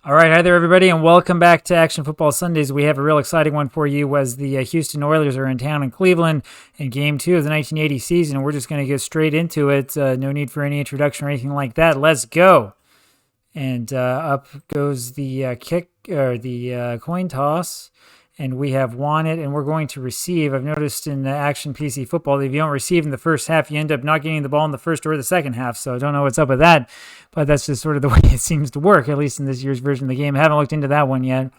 All right, hi there, everybody, and welcome back to Action Football Sundays. We have a real exciting one for you as the Houston Oilers are in town in Cleveland in Game 2 of the 1980 season. We're just going to get straight into it. No need for any introduction or anything like that. Let's go. And up goes the coin toss. And we have won it, and we're going to receive. I've noticed in Action PC Football that if you don't receive in the first half, you end up not getting the ball in the first or the second half. So I don't know what's up with that, but that's just sort of the way it seems to work, at least in this year's version of the game. I haven't looked into that one yet.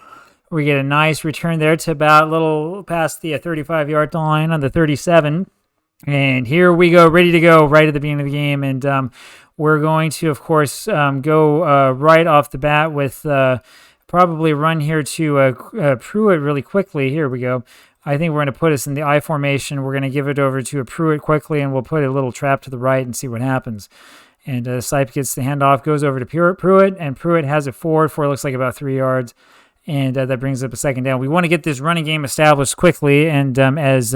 We get a nice return there to about a little past the 35-yard line on the 37. And here we go, ready to go right at the beginning of the game. And we're going to, of course, go right off the bat with... probably run here to Pruitt really quickly. Here we go. I think we're going to put us in the I formation. We're going to give it over to a Pruitt quickly, and we'll put a little trap to the right and see what happens. And Sipe gets the handoff, goes over to Pruitt, and Pruitt has it forward for, it looks like, about 3 yards. And that brings up a second down. We want to get this running game established quickly and as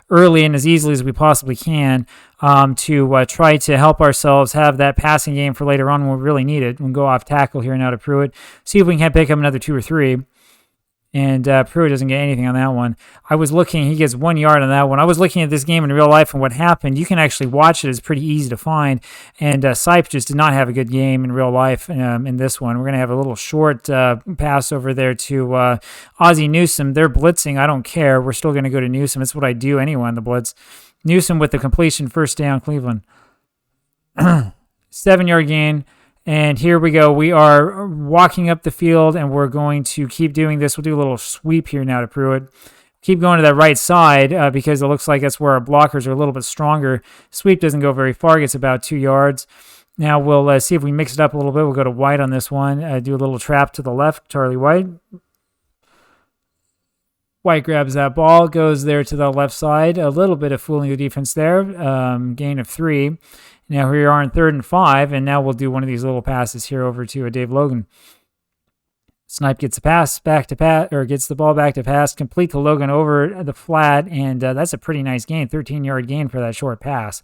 early and as easily as we possibly can to try to help ourselves have that passing game for later on when we really need it. We'll go off tackle here now to Pruitt. See if we can pick up another 2 or 3. And Pruitt doesn't get anything on that one. I was looking, he gets 1 yard on that one. I was looking at this game in real life and what happened. You can actually watch it. It's pretty easy to find. And Sipe just did not have a good game in real life in this one. We're going to have a little short pass over there to Ozzie Newsome. They're blitzing. I don't care. We're still going to go to Newsome. It's what I do anyway on the blitz. Newsome with the completion, first down, Cleveland. 7-yard gain. And here we go. We are walking up the field, and we're going to keep doing this. We'll do a little sweep here now to Pruitt. Keep going to that right side because it looks like that's where our blockers are a little bit stronger. Sweep doesn't go very far. Gets about 2 yards. Now we'll see if we mix it up a little bit. We'll go to White on this one. Do a little trap to the left. Charlie White. White grabs that ball, goes there to the left side. A little bit of fooling the defense there. Gain of 3. Now here we are in 3rd and 5, and now we'll do one of these little passes here over to Dave Logan. Snipe gets a pass back to pass, or gets the ball back to pass, complete to Logan over the flat, and that's a pretty nice gain, 13-yard gain for that short pass.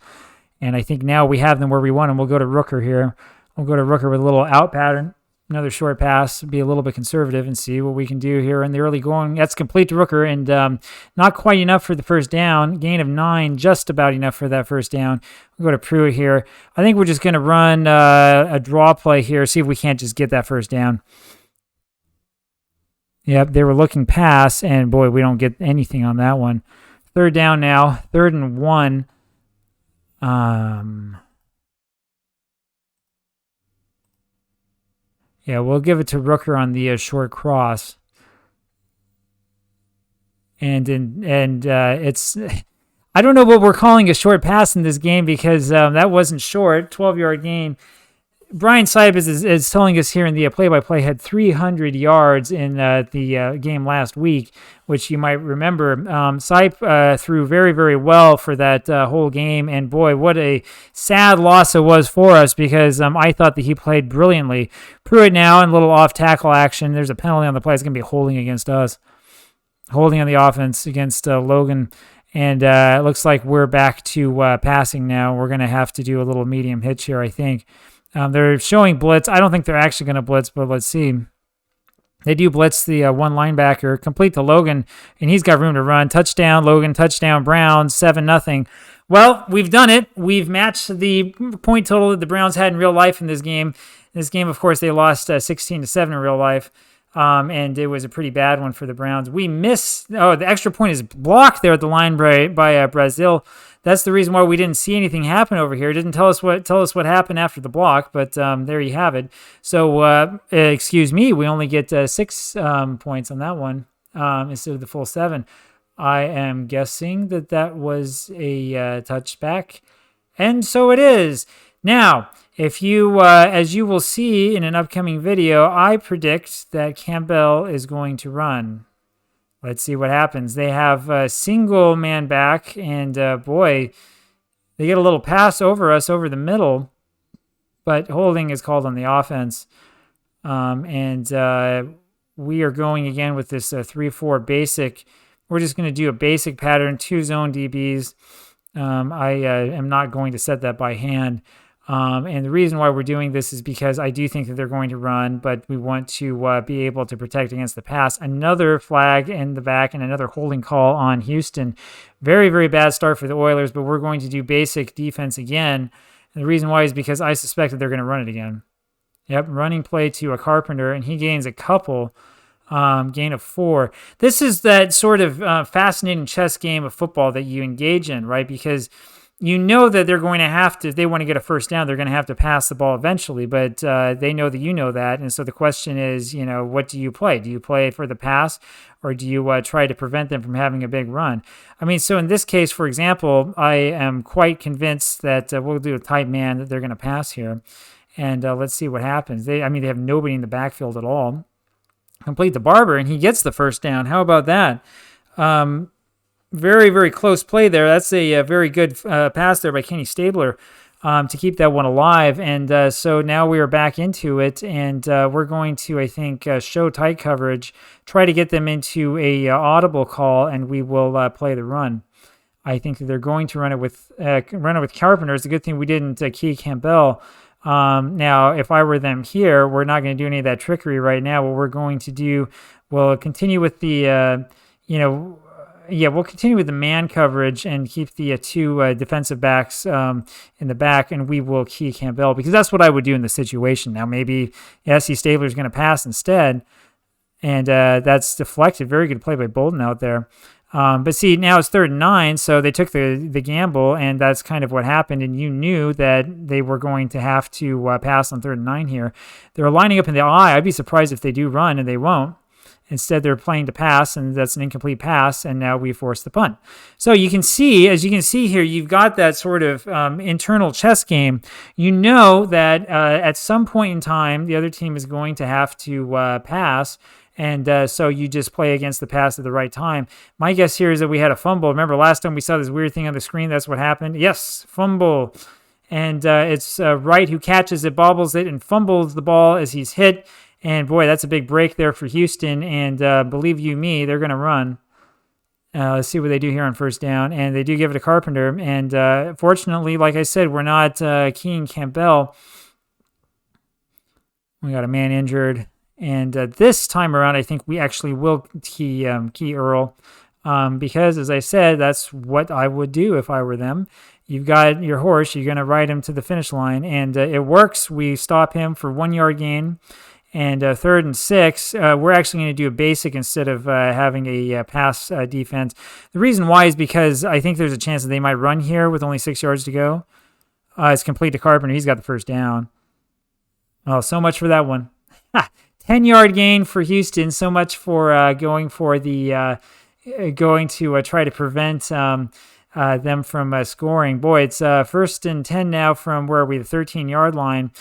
And I think now we have them where we want them. We'll go to Rooker here. We'll go to Rooker with a little out pattern. Another short pass, be a little bit conservative and see what we can do here in the early going. That's complete to Rooker and not quite enough for the first down. Gain of 9, just about enough for that first down. We'll go to Pruitt here. I think we're just going to run a draw play here, see if we can't just get that first down. Yep, they were looking pass, and boy, we don't get anything on that one. 3rd down now, 3rd and 1. Yeah, we'll give it to Rooker on the short cross. And it's, I don't know what we're calling a short pass in this game because that wasn't short, 12-yard gain. Brian Sipe is telling us here in the play-by-play had 300 yards in the game last week, which you might remember. Sipe threw very, very well for that whole game, and boy, what a sad loss it was for us because I thought that he played brilliantly. Pruitt now in a little off-tackle action. There's a penalty on the play. It's going to be holding against us. Holding on the offense against Logan. And it looks like we're back to passing now. We're going to have to do a little medium hitch here, I think. They're showing blitz. I don't think they're actually going to blitz, but let's see. They do blitz the one linebacker, complete to Logan, and he's got room to run. Touchdown, Logan. Touchdown, Browns, 7-0. Well, we've done it. We've matched the point total that the Browns had in real life in this game. In this game, of course, they lost 16-7 in real life, and it was a pretty bad one for the Browns. We missed. Oh, the extra point is blocked there at the line by Brazil. That's the reason why we didn't see anything happen over here. It didn't tell us what happened after the block, but there you have it. So, excuse me, we only get 6 points on that one instead of the full 7. I am guessing that was a touchback, and so it is. Now, if you, as you will see in an upcoming video, I predict that Campbell is going to run. Let's see what happens. They have a single man back, and boy, they get a little pass over us over the middle, but holding is called on the offense. And we are going again with this 3-4 basic. We're just going to do a basic pattern, 2 zone DBs. I am not going to set that by hand. And the reason why we're doing this is because I do think that they're going to run, but we want to be able to protect against the pass. Another flag in the back and another holding call on Houston. Very, very bad start for the Oilers, but we're going to do basic defense again. And the reason why is because I suspect that they're going to run it again. Yep, running play to a Carpenter, and he gains a couple. Gain of 4. This is that sort of fascinating chess game of football that you engage in, right? Because you know that they're going to have to, if they want to get a first down, they're going to have to pass the ball eventually, but they know that you know that. And so the question is, what do you play? Do you play for the pass, or do you try to prevent them from having a big run? I mean, so in this case, for example, I am quite convinced that we'll do a tight man, that they're going to pass here. And let's see what happens. They have nobody in the backfield at all. Complete the Barber, and he gets the first down. How about that? Very, very close play there. That's a very good pass there by Kenny Stabler to keep that one alive. And so now we are back into it, and we're going to, I think, show tight coverage, try to get them into a audible call, and we will play the run. I think that they're going to run it with Carpenter. It's a good thing we didn't key Campbell. Now, if I were them here, we're not going to do any of that trickery right now. What we're going to do, we'll continue with the, we'll continue with the man coverage and keep the 2 defensive backs in the back, and we will key Campbell, because that's what I would do in the situation. Now, maybe S.C. Stabler's going to pass instead, and that's deflected. Very good play by Bolden out there. But see, now it's 3rd and 9, so they took the gamble, and that's kind of what happened, and you knew that they were going to have to pass on 3rd and 9 here. They're lining up in the I. I'd be surprised if they do run, and they won't. Instead, they're playing to pass, and that's an incomplete pass, and now we force the punt. So you can see, as you can see here, you've got that sort of internal chess game. You know that at some point in time, the other team is going to have to pass, and so you just play against the pass at the right time. My guess here is that we had a fumble. Remember last time we saw this weird thing on the screen? That's what happened. Yes, fumble. And it's Wright who catches it, bobbles it, and fumbles the ball as he's hit. And boy, that's a big break there for Houston. And believe you me, they're going to run. Let's see what they do here on 1st down. And they do give it to Carpenter. And fortunately, like I said, we're not keying Campbell. We got a man injured. And this time around, I think we actually will key Earl, because, as I said, that's what I would do if I were them. You've got your horse. You're going to ride him to the finish line, and it works. We stop him for 1 yard gain, and 3rd and 6. We're actually going to do a basic instead of having a pass defense. The reason why is because I think there's a chance that they might run here with only 6 yards to go. It's complete to Carpenter. He's got the first down. Oh, so much for that one. 10-yard gain for Houston. So much for going to try to prevent them from scoring. Boy, it's 1st and 10 now from where we the 13-yard line.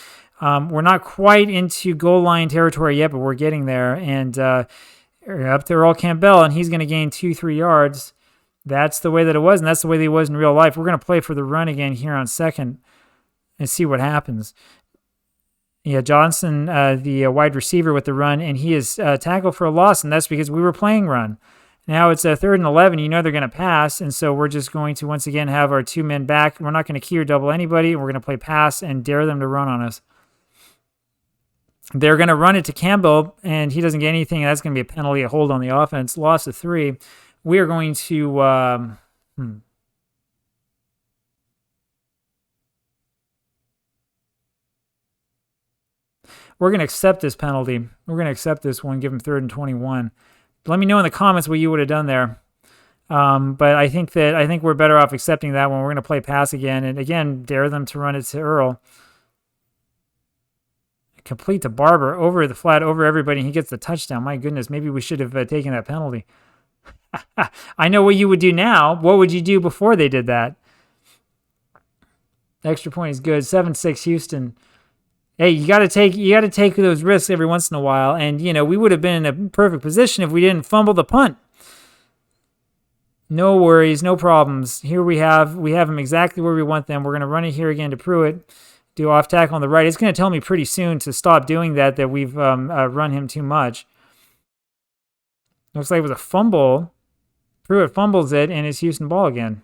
We're not quite into goal line territory yet, but we're getting there. And up to Earl Campbell, and he's going to gain 2-3 yards. That's the way that it was, and that's the way that it was in real life. We're going to play for the run again here on 2nd and see what happens. Yeah, Johnson, the wide receiver with the run, and he is tackled for a loss, and that's because we were playing run. Now it's 3rd and 11. You know they're going to pass, and so we're just going to once again have our 2 men back. We're not going to key or double anybody. We're going to play pass and dare them to run on us. They're going to run it to Campbell, and he doesn't get anything. That's going to be a penalty, a hold on the offense. Loss of 3. We are going to... We're going to accept this penalty. We're going to accept this one, give him 3rd and 21. Let me know in the comments what you would have done there. But I think we're better off accepting that one. We're going to play pass again, and again, dare them to run it to Earl. Complete to Barber, over the flat, over everybody, and he gets the touchdown. My goodness, maybe we should have taken that penalty. I know what you would do now. What would you do before they did that? The extra point is good. 7-6 Houston. Hey, you got to take those risks every once in a while, and we would have been in a perfect position if we didn't fumble the punt. No worries, no problems. Here we have them exactly where we want them. We're going to run it here again to Pruitt. Do off tackle on the right. It's going to tell me pretty soon to stop doing that we've run him too much. Looks like it was a fumble. Pruitt fumbles it, and it's Houston ball again.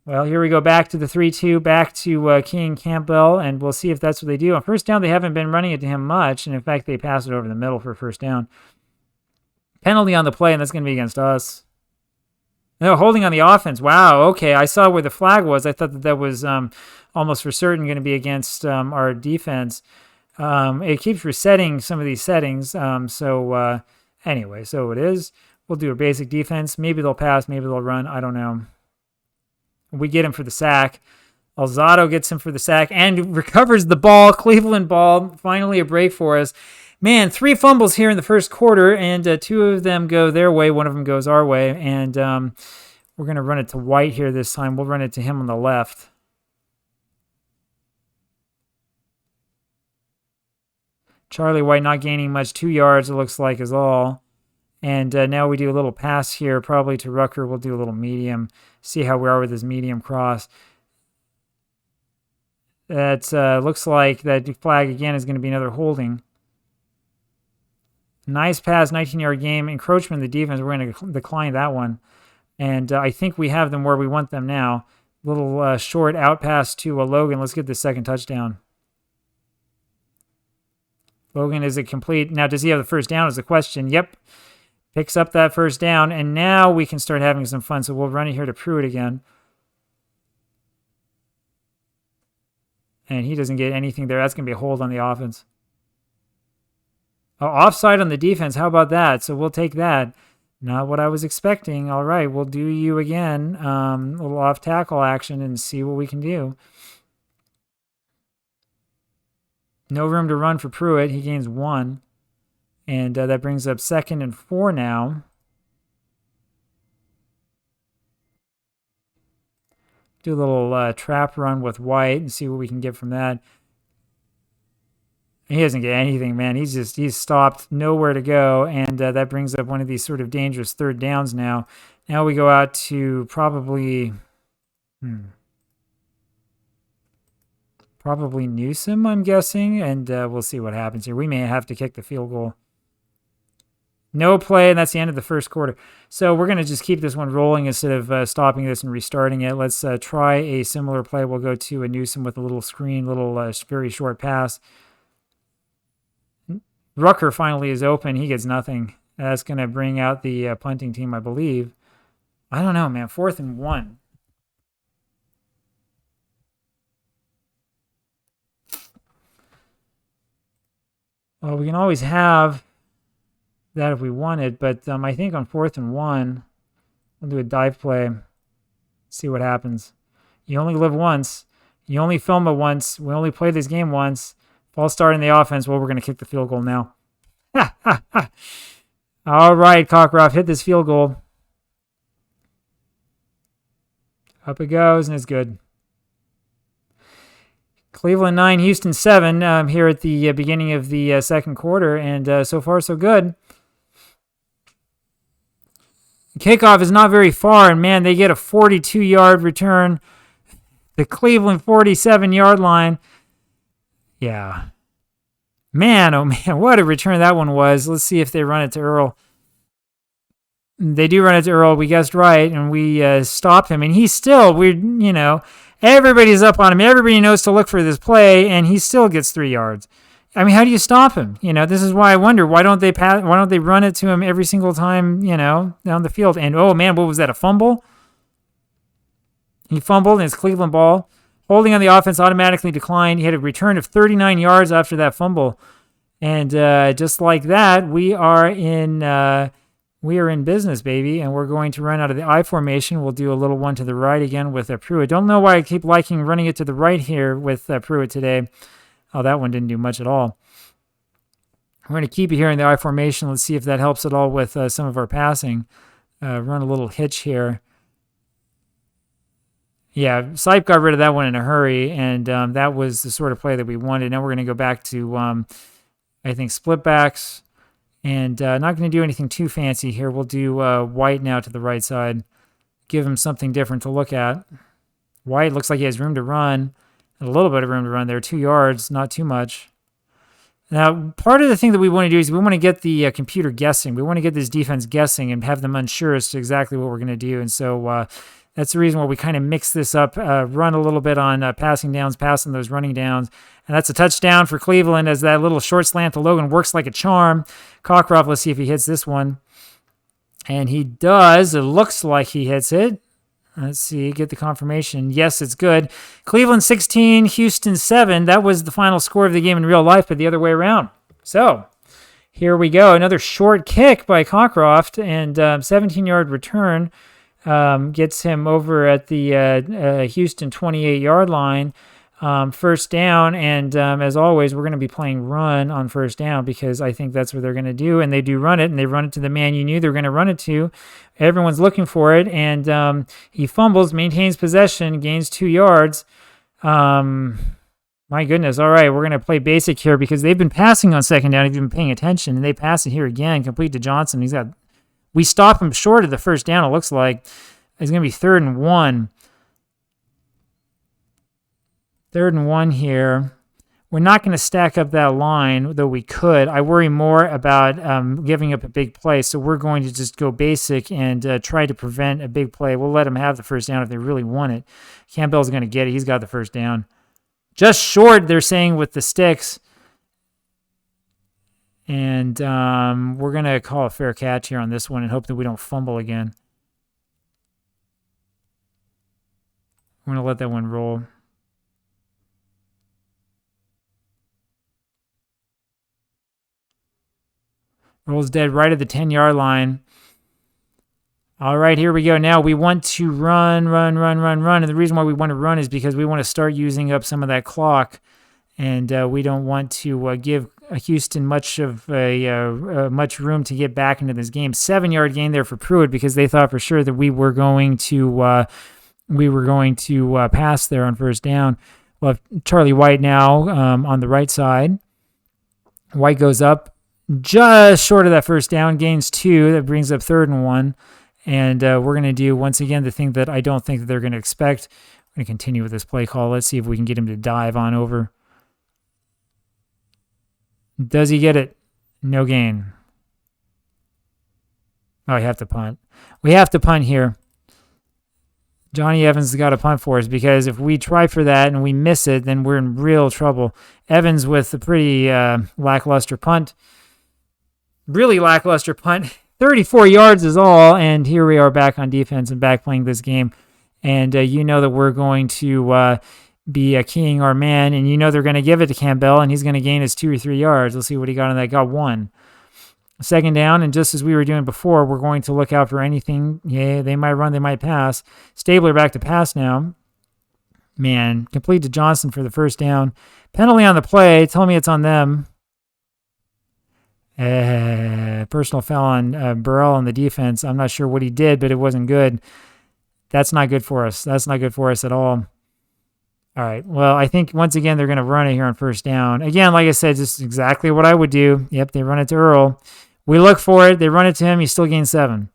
Well, here we go back to the 3-2, back to King Campbell, and we'll see if that's what they do. On first down, they haven't been running it to him much, and in fact, they pass it over the middle for first down. Penalty on the play, and that's going to be against us. No, holding on the offense. Wow, okay. I saw where the flag was. I thought that was almost for certain going to be against our defense. It keeps resetting some of these settings. Anyway, so it is. We'll do a basic defense. Maybe they'll pass. Maybe they'll run. I don't know. We get him for the sack. Alzado gets him for the sack and recovers the ball. Cleveland ball. Finally a break for us. Man, 3 fumbles here in the first quarter, and 2 of them go their way. 1 of them goes our way, and we're going to run it to White here this time. We'll run it to him on the left. Charlie White not gaining much. 2 yards, it looks like, is all. And now we do a little pass here, probably to Rucker. We'll do a little medium. See how we are with his medium cross. That looks like that flag again is going to be another holding. Nice pass, 19-yard game. Encroachment in the defense. We're going to decline that one. And I think we have them where we want them now. Little short out pass to Logan. Let's get the second touchdown. Logan, is it complete? Now, does he have the first down is the question. Yep. Picks up that first down. And now we can start having some fun. So we'll run it here to Pruitt again. And he doesn't get anything there. That's going to be a hold on the offense. Oh, offside on the defense. How about that? So we'll take that. Not what I was expecting. All right, we'll do you again. A little off tackle action and see what we can do. No room to run for Pruitt. He gains 1. And that brings up 2nd and 4 now. Do a little trap run with White and see what we can get from that. He doesn't get anything, man. He's stopped, nowhere to go, and that brings up one of these sort of dangerous third downs now. Now we go out to probably Newsom, I'm guessing, and we'll see what happens here. We may have to kick the field goal. No play, and that's the end of the first quarter. So we're going to just keep this one rolling instead of stopping this and restarting it. Let's try a similar play. We'll go to a Newsom with a little screen, very short pass. Rucker finally is open. He gets nothing. That's going to bring out the punting team, I believe. I don't know, man. 4th and 1. Well, we can always have that if we wanted, but I think on 4th and 1, we'll do a dive play. See what happens. You only live once. You only film it once. We only play this game once. False start in the offense. Well, we're going to kick the field goal now. All right, Cockroft, hit this field goal. Up it goes, and it's good. Cleveland 9, Houston 7 here at the beginning of the second quarter, and so far so good. Kickoff is not very far, and man, they get a 42-yard return. The Cleveland 47-yard line. Yeah. Man, oh man, what a return that one was. Let's see if they run it to Earl. They do run it to Earl. We guessed right, and we stopped him. And he's still, everybody's up on him. Everybody knows to look for this play, and he still gets 3 yards. I mean, how do you stop him? This is why I wonder, why don't they run it to him every single time, down the field? And, oh, man, what was that, a fumble? He fumbled, and it's Cleveland ball. Holding on the offense automatically declined. He had a return of 39 yards after that fumble. And just like that, we are in business, baby. And we're going to run out of the I formation. We'll do a little one to the right again with Pruitt. Don't know why I keep liking running it to the right here with Pruitt today. Oh, that one didn't do much at all. We're going to keep it here in the I formation. Let's see if that helps at all with some of our passing. Run a little hitch here. Yeah, Sipe got rid of that one in a hurry, and that was the sort of play that we wanted. Now we're going to go back to, I think, split backs, and not going to do anything too fancy here. We'll do White now to the right side, give him something different to look at. White looks like he has room to run, a little bit of room to run there, 2 yards, not too much. Now, part of the thing that we want to do is we want to get the computer guessing. We want to get this defense guessing and have them unsure as to exactly what we're going to do, and so That's the reason why we kind of mix this up, run a little bit on passing downs, passing those running downs. And that's a touchdown for Cleveland as that little short slant to Logan works like a charm. Cockcroft, let's see if he hits this one. And he does. It looks like he hits it. Let's see, get the confirmation. Yes, it's good. Cleveland 16, Houston 7. That was the final score of the game in real life, but the other way around. So here we go. Another short kick by Cockcroft and 17-yard return gets him over at the Houston 28-yard line. First down, and as always, we're going to be playing run on first down because I think that's what they're going to do, and they do run it, and they run it to the man you knew they were going to run it to. Everyone's looking for it, and he fumbles, maintains possession, gains 2 yards. My goodness, all right, we're going to play basic here because they've been passing on second down if you've been paying attention, and they pass it here again, complete to Johnson. We stop him short of the first down, it looks like. It's going to be 3rd and 1. 3rd and 1 here. We're not going to stack up that line, though we could. I worry more about giving up a big play, so we're going to just go basic and try to prevent a big play. We'll let them have the first down if they really want it. Campbell's going to get it. He's got the first down. Just short, they're saying, with the sticks. And we're going to call a fair catch here on this one and hope that we don't fumble again. We're going to let that one roll. Rolls dead right at the 10-yard line. All right, here we go. Now we want to run. And the reason why we want to run is because we want to start using up some of that clock. And we don't want to give Houston much room to get back into this game. 7-yard gain there for Pruitt because they thought for sure that we were going to pass there on first down. We'll have Charlie White now on the right side. White goes up just short of that first down, gains 2. That brings up 3rd and 1. And we're going to do, once again, the thing that I don't think that they're going to expect. We're going to continue with this play call. Let's see if we can get him to dive on over. Does he get it? No gain. Oh, I have to punt. We have to punt here. Johnny Evans has got to punt for us because if we try for that and we miss it, then we're in real trouble. Evans with a pretty lackluster punt. Really lackluster punt. 34 yards is all, and here we are back on defense and back playing this game. And you know that we're going to be keying our man, and you know they're going to give it to Campbell, and he's going to gain his 2 or 3 yards. Let's see what he got on that. Got 1. Second down, and just as we were doing before, we're going to look out for anything. Yeah, they might run, they might pass. Stabler back to pass now. Man, complete to Johnson for the first down. Penalty on the play. Tell me it's on them. Personal foul on Burrell on the defense. I'm not sure what he did, but it wasn't good. That's not good for us. That's not good for us at all. All right. Well, I think once again they're going to run it here on first down. Again, like I said, just exactly what I would do. Yep, they run it to Earl. We look for it. They run it to him. He still gains 7.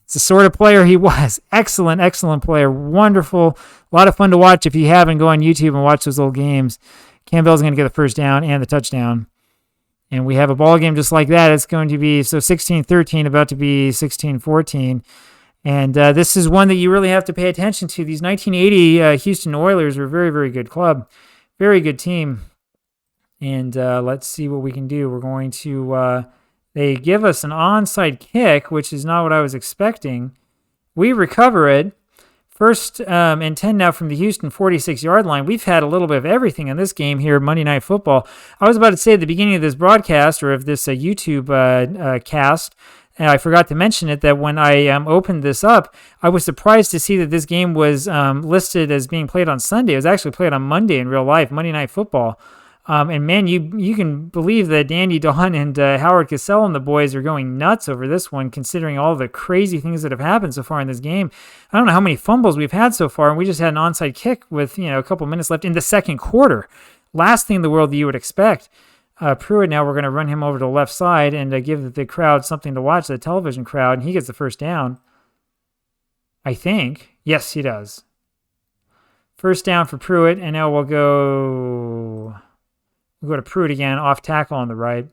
It's the sort of player he was. Excellent, excellent player. Wonderful. A lot of fun to watch. If you haven't, go on YouTube and watch those old games. Campbell's going to get the first down and the touchdown. And we have a ball game just like that. It's going to be, 16-13, about to be 16-14. And this is one that you really have to pay attention to. These 1980 Houston Oilers were a very, very good club. Very good team. And let's see what we can do. We're going to, they give us an onside kick, which is not what I was expecting. We recover it. First and 10 now from the Houston 46-yard line. We've had a little bit of everything in this game here, Monday Night Football. I was about to say at the beginning of this broadcast, or of this YouTube cast, and I forgot to mention it, that when I opened this up, I was surprised to see that this game was listed as being played on Sunday. It was actually played on Monday in real life, Monday Night Football. And man, you can believe that Danny Dawn and Howard Cassell and the boys are going nuts over this one, considering all the crazy things that have happened so far in this game. I don't know how many fumbles we've had so far, and we just had an onside kick with a couple minutes left in the second quarter. Last thing in the world that you would expect. Pruitt now, we're going to run him over to the left side and give the crowd something to watch, the television crowd, and he gets the first down. I think. Yes, he does. First down for Pruitt, and now we'll go to Pruitt again, off tackle on the right.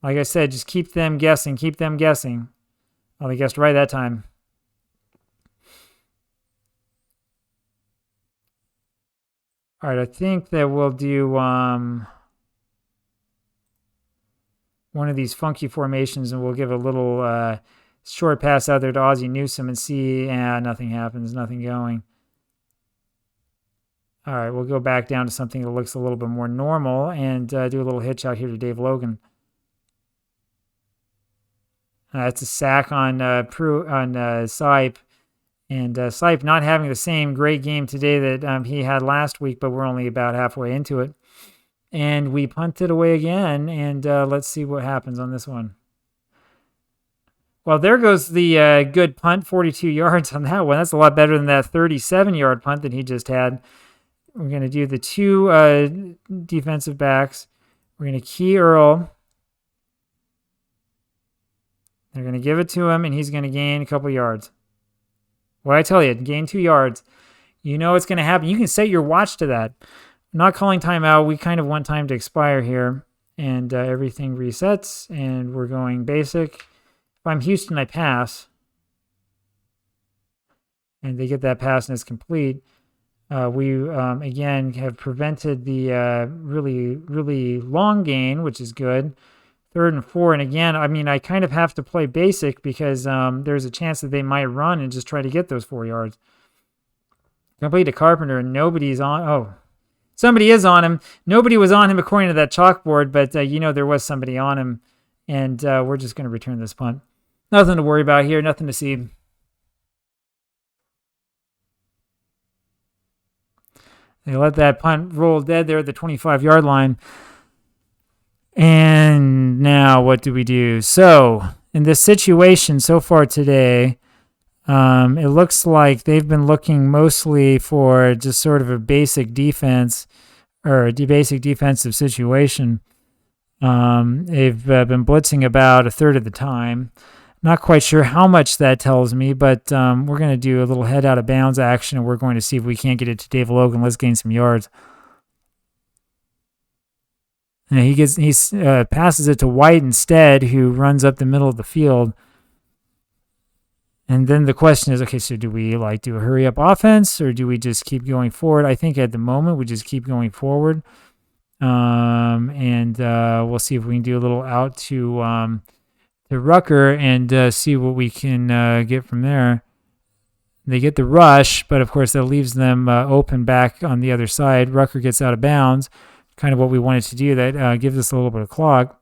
Like I said, just keep them guessing, keep them guessing. Oh, they guessed right that time. All right, I think that we'll do one of these funky formations, and we'll give a little short pass out there to Ozzie Newsome and see, nothing happens, nothing going. All right, we'll go back down to something that looks a little bit more normal and do a little hitch out here to Dave Logan. It's a sack on Sipe. And Sipe not having the same great game today that he had last week, but we're only about halfway into it. And we punted away again, and let's see what happens on this one. Well, there goes the good punt, 42 yards on that one. That's a lot better than that 37-yard punt that he just had. We're going to do the two defensive backs. We're going to key Earl. They're going to give it to him, and he's going to gain a couple yards. What I tell you, gain 2 yards. You know it's going to happen. You can set your watch to that. I'm not calling timeout. We kind of want time to expire here. And everything resets, and we're going basic. If I'm Houston, I pass. And they get that pass, and it's complete. We, again, have prevented the really, really long gain, which is good. 3rd and 4. And again, I mean, I kind of have to play basic because there's a chance that they might run and just try to get those 4 yards. Complete to Carpenter, and nobody's on. Oh, somebody is on him. Nobody was on him according to that chalkboard, but there was somebody on him. And we're just going to return this punt. Nothing to worry about here. Nothing to see. They let that punt roll dead there at the 25-yard line. And now what do we do? So in this situation so far today, it looks like they've been looking mostly for just sort of a basic defense or a basic defensive situation. They've been blitzing about a third of the time. Not quite sure how much that tells me, but we're going to do a little head out of bounds action, and we're going to see if we can't get it to Dave Logan. Let's gain some yards. And he passes it to White instead, who runs up the middle of the field. And then the question is, okay, so do we do a hurry up offense, or do we just keep going forward? I think at the moment we just keep going forward. And we'll see if we can do a little out to Rucker and see what we can get from there. They get the rush, but of course that leaves them open back on the other side. Rucker gets out of bounds. Kind of what we wanted to do. That gives us a little bit of clock.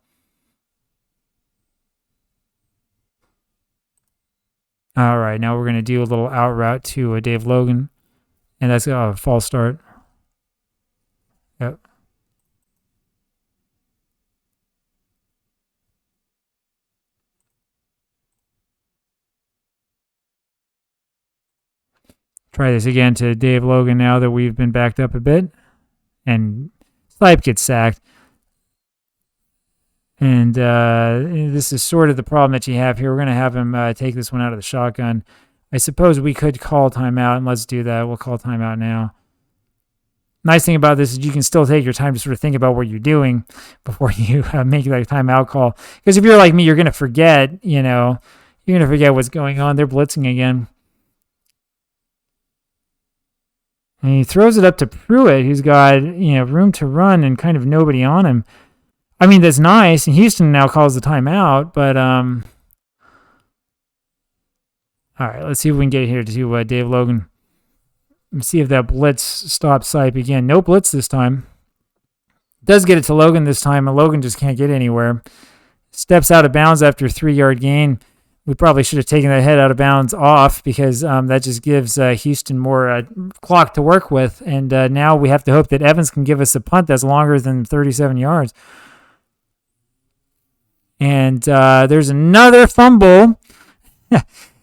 All right, now we're going to do a little out route to Dave Logan, and that's a false start. Yep. Try this again to Dave Logan now that we've been backed up a bit, and Sipe gets sacked. And this is sort of the problem that you have here. We're going to have him take this one out of the shotgun. I suppose we could call timeout, and let's do that. We'll call timeout now. Nice thing about this is you can still take your time to sort of think about what you're doing before you make that timeout call. Because if you're like me, you're going to forget, you're going to forget what's going on. They're blitzing again. And he throws it up to Pruitt, who's got, room to run and kind of nobody on him. I mean, that's nice. And Houston now calls the timeout, but all right, let's see if we can get here to Dave Logan. Let's see if that blitz stops Sipe again. No blitz this time. Does get it to Logan this time, and Logan just can't get anywhere. Steps out of bounds after a 3-yard gain. We probably should have taken that head out of bounds off because that just gives Houston more clock to work with. And now we have to hope that Evans can give us a punt that's longer than 37 yards. And there's another fumble.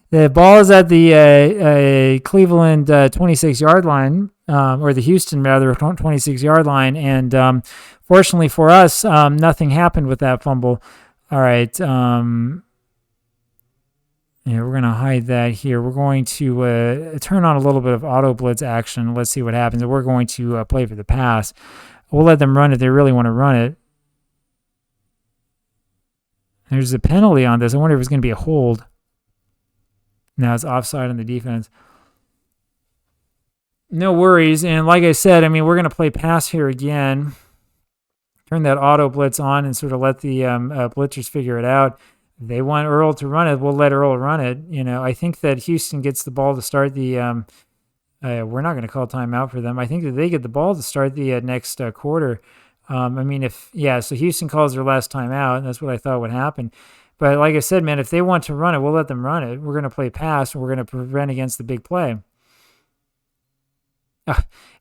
The ball is at the Cleveland 26-yard line, or the Houston, rather, 26-yard line. And fortunately for us, nothing happened with that fumble. All right. Yeah, we're going to hide that here. We're going to turn on a little bit of auto blitz action. Let's see what happens. We're going to play for the pass. We'll let them run if they really want to run it. There's a penalty on this. I wonder if it's going to be a hold. Now it's offside on the defense. No worries. And like I said, I mean, we're going to play pass here again. Turn that auto blitz on and sort of let the blitzers figure it out. If they want Earl to run it, we'll let Earl run it. I think that Houston gets the ball to start the. We're not going to call timeout for them. I think that they get the ball to start the next quarter. I mean, so Houston calls their last timeout, and that's what I thought would happen. But like I said, man, if they want to run it, we'll let them run it. We're going to play pass, and we're going to prevent against the big play.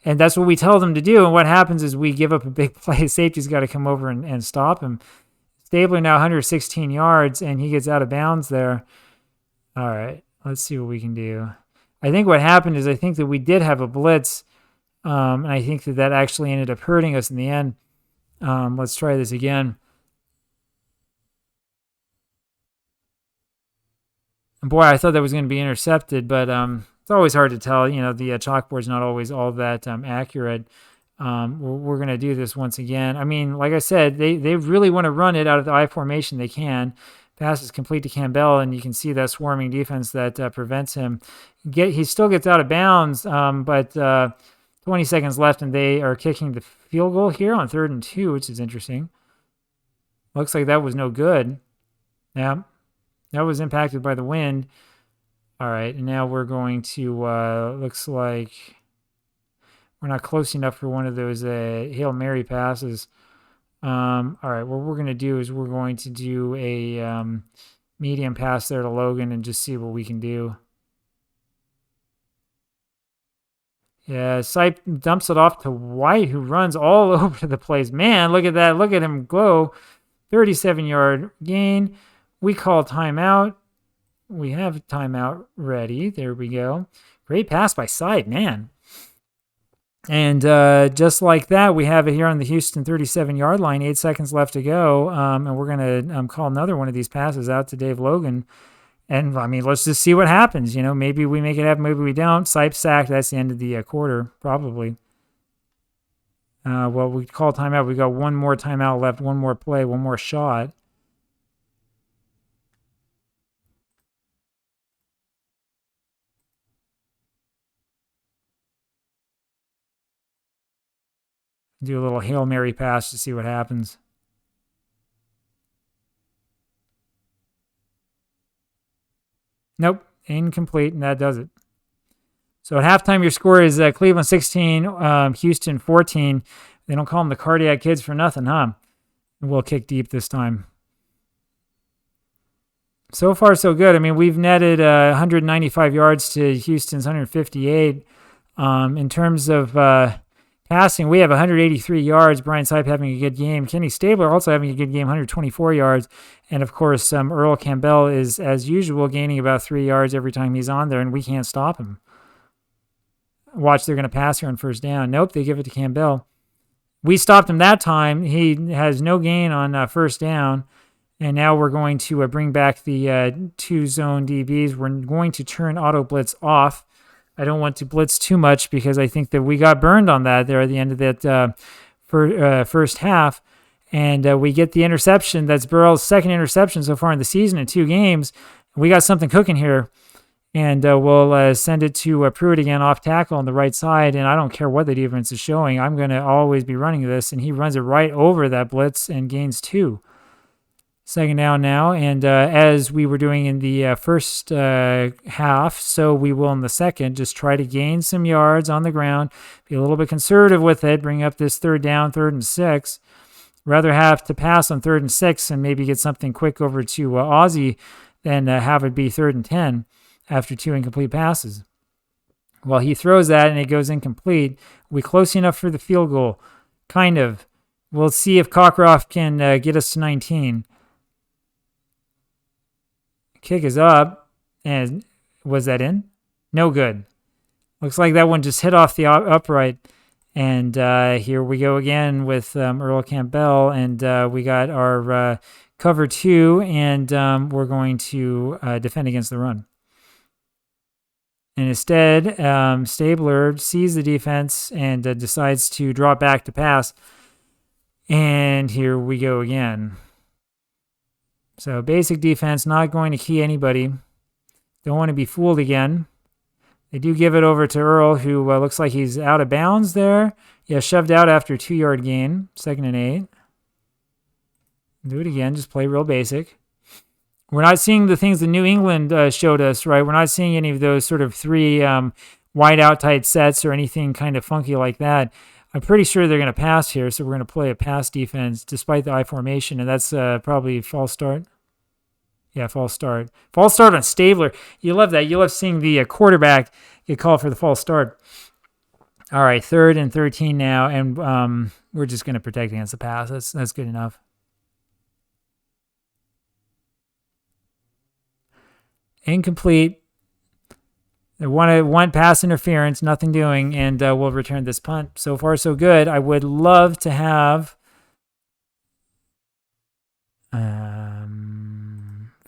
And that's what we tell them to do. And what happens is we give up a big play. Safety's got to come over and stop him. Stabler now 116 yards, and he gets out of bounds there. All right, let's see what we can do. I think what happened is I think that we did have a blitz, and I think that actually ended up hurting us in the end. Let's try this again. And boy, I thought that was going to be intercepted, but it's always hard to tell. The chalkboard's not always all that accurate. We're going to do this once again. I mean, like I said, they really want to run it out of the I formation. They can. Pass is complete to Campbell, and you can see that swarming defense that prevents him. He still gets out of bounds, but 20 seconds left, and they are kicking the field goal here on 3rd and 2, which is interesting. Looks like that was no good. Yeah, that was impacted by the wind. All right, and now we're going to, looks like we're not close enough for one of those Hail Mary passes. All right, what we're going to do is we're going to do a medium pass there to Logan and just see what we can do. Yeah, Sipe dumps it off to White, who runs all over the place. Man, look at that. Look at him go. 37-yard gain. We call timeout. We have timeout ready. There we go. Great pass by Sipe, man. And just like that, we have it here on the Houston 37-yard line. 8 seconds left to go. And we're going to call another one of these passes out to Dave Logan. And, I mean, let's just see what happens. Maybe we make it happen, maybe we don't. Sipe sacked. That's the end of the quarter, probably. Well, we call timeout. We got one more timeout left, one more play, one more shot. Do a little Hail Mary pass to see what happens. Nope, incomplete, and that does it. So at halftime, your score is Cleveland 16, Houston 14. They don't call them the Cardiac Kids for nothing, huh? We'll kick deep this time. So far, so good. I mean, we've netted 195 yards to Houston's 158. In terms of passing, we have 183 yards. Brian Sipe having a good game. Kenny Stabler also having a good game, 124 yards. And, of course, Earl Campbell is, as usual, gaining about 3 yards every time he's on there, and we can't stop him. Watch, they're going to pass here on 1st down. Nope, they give it to Campbell. We stopped him that time. He has no gain on 1st down. And now we're going to bring back the 2-zone DBs. We're going to turn auto blitz off. I don't want to blitz too much because I think that we got burned on that there at the end of that first half. And we get the interception. That's Burrell's 2nd interception so far in the season in 2 games. We got something cooking here. And we'll send it to Pruitt again off tackle on the right side. And I don't care what the defense is showing. I'm going to always be running this. And he runs it right over that blitz and gains 2. 2nd down now, and as we were doing in the first half, so we will in the second, just try to gain some yards on the ground, be a little bit conservative with it, bring up this 3rd down, 3rd and 6. Rather have to pass on 3rd and 6 and maybe get something quick over to Ozzie than have it be 3rd and 10 after 2 incomplete passes. Well, he throws that and it goes incomplete. We close enough for the field goal? Kind of. We'll see if Cockcroft can get us to 19. Kick is up, and was that in? No good. Looks like that one just hit off the upright, and here we go again with Earl Campbell, and we got our cover 2, and we're going to defend against the run. And instead, Stabler sees the defense and decides to drop back to pass, and here we go again. So basic defense, not going to key anybody. Don't want to be fooled again. They do give it over to Earl, who looks like he's out of bounds there. Yeah, shoved out after a 2-yard gain. 2nd and 8. Do it again. Just play real basic. We're not seeing the things that New England showed us, right? We're not seeing any of those sort of 3 wide out tight sets or anything kind of funky like that. I'm pretty sure they're going to pass here, so we're going to play a pass defense despite the I formation, and that's probably false start. Yeah, false start. False start on Stabler. You love that. You love seeing the quarterback get called for the false start. All right, 3rd and 13 now, and we're just going to protect against the pass. That's good enough. Incomplete. They want pass interference, nothing doing, and we'll return this punt. So far, so good. I would love to have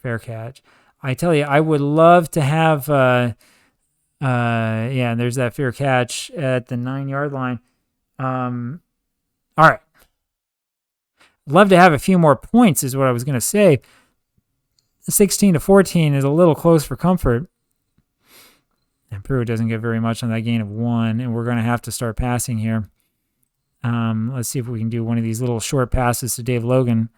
fair catch. I tell you, I would love to have yeah, there's that fair catch at the 9-yard line. All right. Love to have a few more points is what I was going to say. 16-14 is a little close for comfort. And Pruitt doesn't get very much on that gain of 1, and we're going to have to start passing here. Let's see if we can do one of these little short passes to Dave Logan.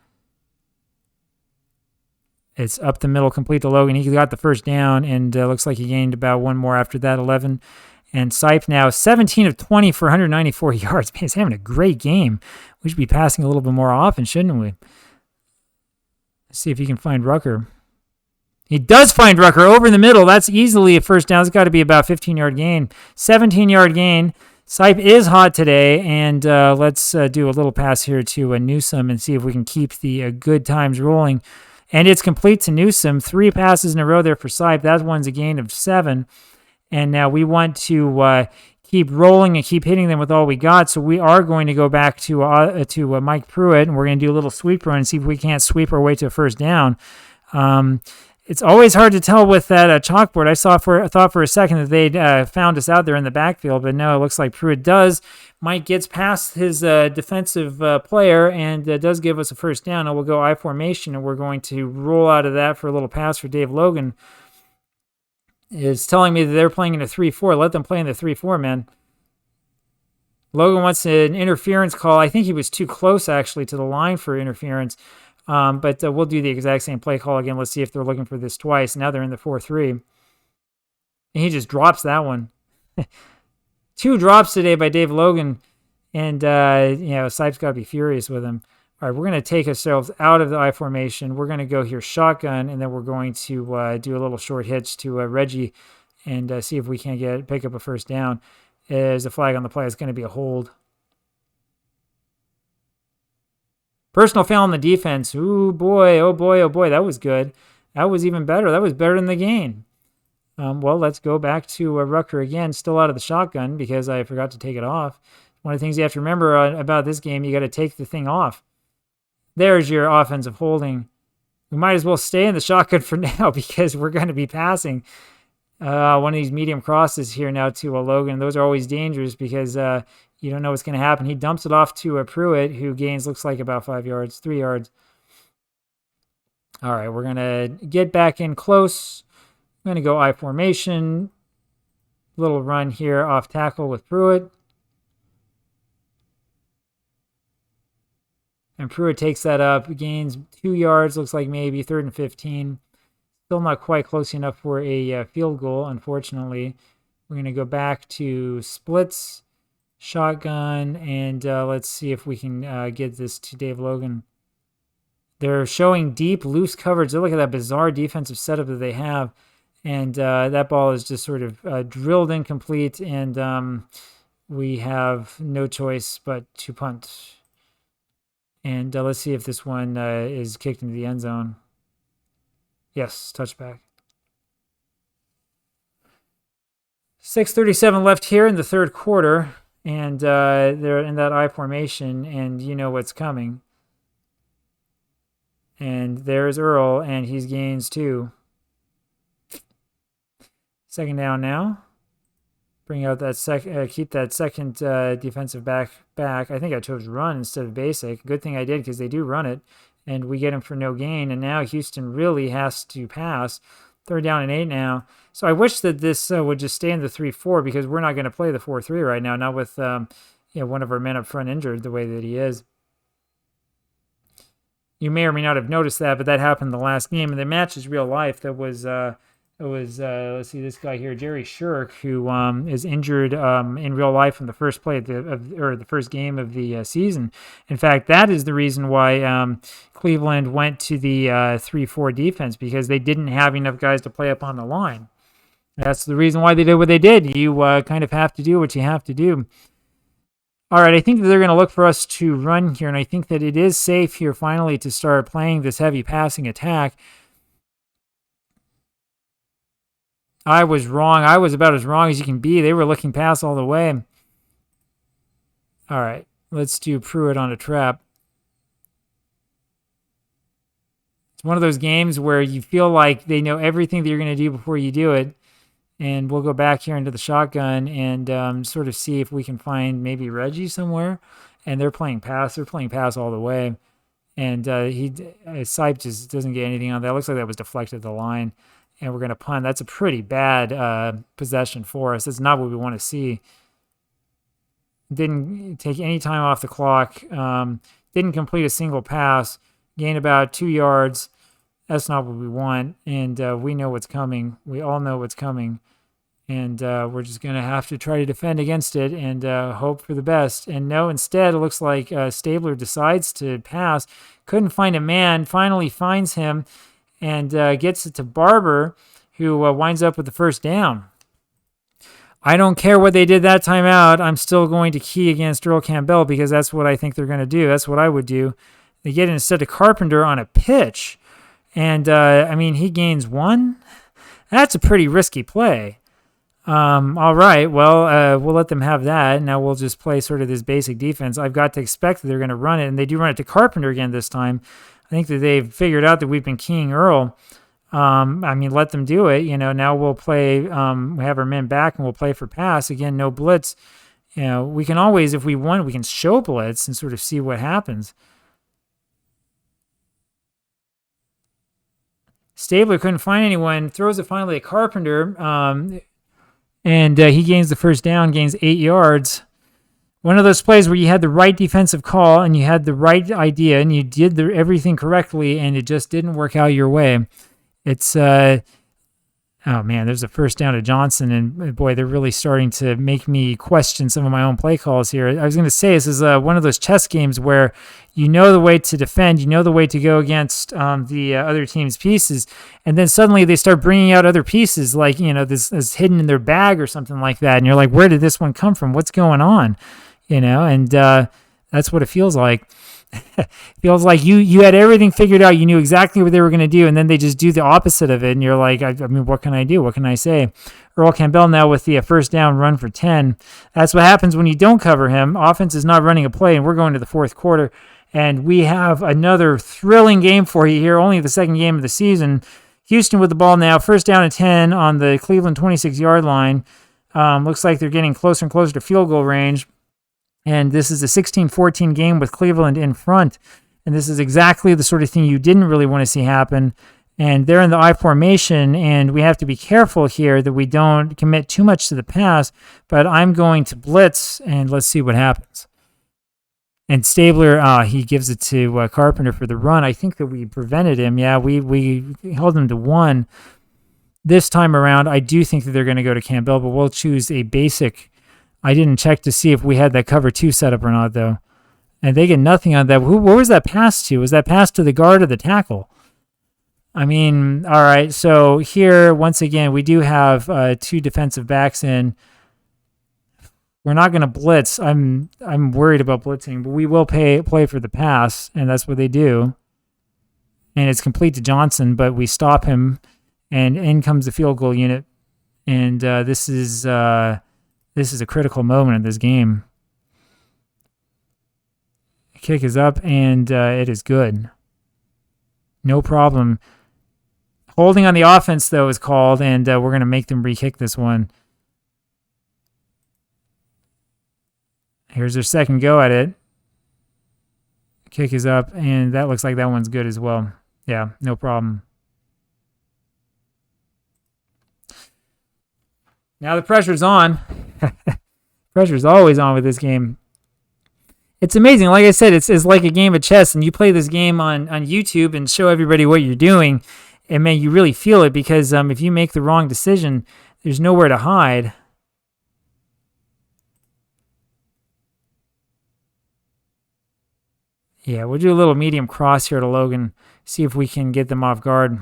It's up the middle, complete to Logan. He got the first down, and looks like he gained about 1 more after that, 11. And Sipe now 17 of 20 for 194 yards. Man, he's having a great game. We should be passing a little bit more often, shouldn't we? Let's see if he can find Rucker. He does find Rucker over in the middle. That's easily a first down. It's got to be about 15-yard gain. 17-yard gain. Sipe is hot today, and let's do a little pass here to Newsome and see if we can keep the good times rolling. And it's complete to Newsome. 3 passes in a row there for Sipe. That one's a gain of 7. And now we want to keep rolling and keep hitting them with all we got. So we are going to go back to Mike Pruitt, and we're going to do a little sweep run and see if we can't sweep our way to a first down. It's always hard to tell with that chalkboard. I thought for a second that they'd found us out there in the backfield, but no, it looks like Pruitt does. Mike gets past his defensive player and does give us a first down. And we'll go I formation, and we're going to roll out of that for a little pass for Dave Logan. It's telling me that they're playing in a 3-4. Let them play in the 3-4, man. Logan wants an interference call. I think he was too close, actually, to the line for interference. But we'll do the exact same play call again. Let's see if they're looking for this twice. Now they're in the 4-3. And he just drops that one. 2 drops today by Dave Logan. And, Sipe's got to be furious with him. All right, we're going to take ourselves out of the I formation. We're going to go here shotgun, and then we're going to do a little short hitch to Reggie and see if we can pick up a first down. There's a flag on the play. It's going to be a hold. Personal foul on the defense. Ooh, boy, oh, boy, oh, boy. That was good. That was even better. That was better than the gain. Well, let's go back to Rucker again, still out of the shotgun because I forgot to take it off. One of the things you have to remember about this game, you got to take the thing off. There's your offensive holding. We might as well stay in the shotgun for now because we're going to be passing one of these medium crosses here now to Logan. Those are always dangerous because you don't know what's going to happen. He dumps it off to Pruitt, who gains, looks like about 3 yards. All right, we're going to get back in close. I'm going to go I formation. Little run here off tackle with Pruitt. And Pruitt takes that up, gains 2 yards, looks like maybe 3rd and 15. Still not quite close enough for a field goal, unfortunately. We're going to go back to splits, shotgun, and let's see if we can get this to Dave Logan. They're showing deep, loose coverage. Look at that bizarre defensive setup that they have. And that ball is just sort of drilled incomplete, and we have no choice but to punt. And let's see if this one is kicked into the end zone. Yes, touchback. 6:37 left here in the third quarter, and they're in that I formation, and you know what's coming. And there's Earl, and he gains 2. Second down now. Bring out that keep that second defensive back. I think I chose run instead of basic. Good thing I did because they do run it, and we get him for no gain. And now Houston really has to pass. Third down and 8 now. So I wish that this would just stay in the 3-4 because we're not going to play the 4-3 right now, not with one of our men up front injured the way that he is. You may or may not have noticed that, but that happened the last game, and the match is real life. That was let's see, this guy here, Jerry Shirk, who is injured in real life in the first play or the first game of the season. In fact, that is the reason why Cleveland went to the 3-4 defense, because they didn't have enough guys to play up on the line. That's the reason why they did what they did. You kind of have to do what you have to do. All right, I think that they're going to look for us to run here, and I think that it is safe here finally to start playing this heavy passing attack. I was wrong. I was about as wrong as you can be. They were looking pass all the way. All right, let's do Pruitt on a trap. It's one of those games where you feel like they know everything that you're going to do before you do it. And we'll go back here into the shotgun and sort of see if we can find maybe Reggie somewhere. And they're playing pass. They're playing pass all the way. And Sipe just doesn't get anything on that. It looks like that was deflected at the line. And we're going to punt. That's a pretty bad possession for us. That's not what we want to see. Didn't take any time off the clock. Didn't complete a single pass. Gained about 2 yards. That's not what we want. And we know what's coming. We all know what's coming. And we're just going to have to try to defend against it and hope for the best. And no, instead, it looks like Stabler decides to pass. Couldn't find a man. Finally finds him and gets it to Barber, who winds up with the first down. I don't care what they did that time out. I'm still going to key against Earl Campbell because that's what I think they're going to do. That's what I would do. They get it instead of Carpenter on a pitch. And, he gains 1. That's a pretty risky play. All right, well, we'll let them have that. Now we'll just play sort of this basic defense. I've got to expect that they're going to run it, and they do run it to Carpenter again this time. I think that they've figured out that we've been keying Earl. Let them do it. Now we'll play, we have our men back, and we'll play for pass. Again, no blitz. We can always, if we want, we can show blitz and sort of see what happens. Stabler couldn't find anyone, throws it finally at Carpenter, and he gains the first down, gains 8 yards. One of those plays where you had the right defensive call and you had the right idea and you did everything correctly and it just didn't work out your way. It's, there's a first down to Johnson, and boy, they're really starting to make me question some of my own play calls here. I was going to say this is one of those chess games where you know the way to defend, you know the way to go against the other team's pieces, and then suddenly they start bringing out other pieces like, this hidden in their bag or something like that, and you're like, where did this one come from? What's going on? And that's what it feels like. Feels like you had everything figured out. You knew exactly what they were going to do, and then they just do the opposite of it, and you're like, what can I do? What can I say? Earl Campbell now with the first down run for 10. That's what happens when you don't cover him. Offense is not running a play, and we're going to the fourth quarter, and we have another thrilling game for you here, only the second game of the season. Houston with the ball now, first down and 10 on the Cleveland 26-yard line. Looks like they're getting closer and closer to field goal range. And this is a 16-14 game with Cleveland in front. And this is exactly the sort of thing you didn't really want to see happen. And they're in the I formation, and we have to be careful here that we don't commit too much to the pass. But I'm going to blitz, and let's see what happens. And Stabler, he gives it to Carpenter for the run. I think that we prevented him. Yeah, we held him to 1. This time around, I do think that they're going to go to Campbell, but we'll choose a basic. I didn't check to see if we had that cover 2 set up or not, though. And they get nothing on that. Where was that pass to? Was that pass to the guard or the tackle? All right. So here, once again, we do have 2 defensive backs in. We're not going to blitz. I'm worried about blitzing, but we will play for the pass, and that's what they do. And it's complete to Johnson, but we stop him, and in comes the field goal unit. And this is a critical moment in this game. The kick is up, and it is good. No problem. Holding on the offense, though, is called, and we're going to make them re-kick this one. Here's their second go at it. Kick is up, and that looks like that one's good as well. Yeah, no problem. Now the pressure's on. Pressure's always on with this game. It's amazing. Like I said, it's like a game of chess, and you play this game on YouTube and show everybody what you're doing, and man, you really feel it because if you make the wrong decision, there's nowhere to hide. Yeah, we'll do a little medium cross here to Logan, see if we can get them off guard.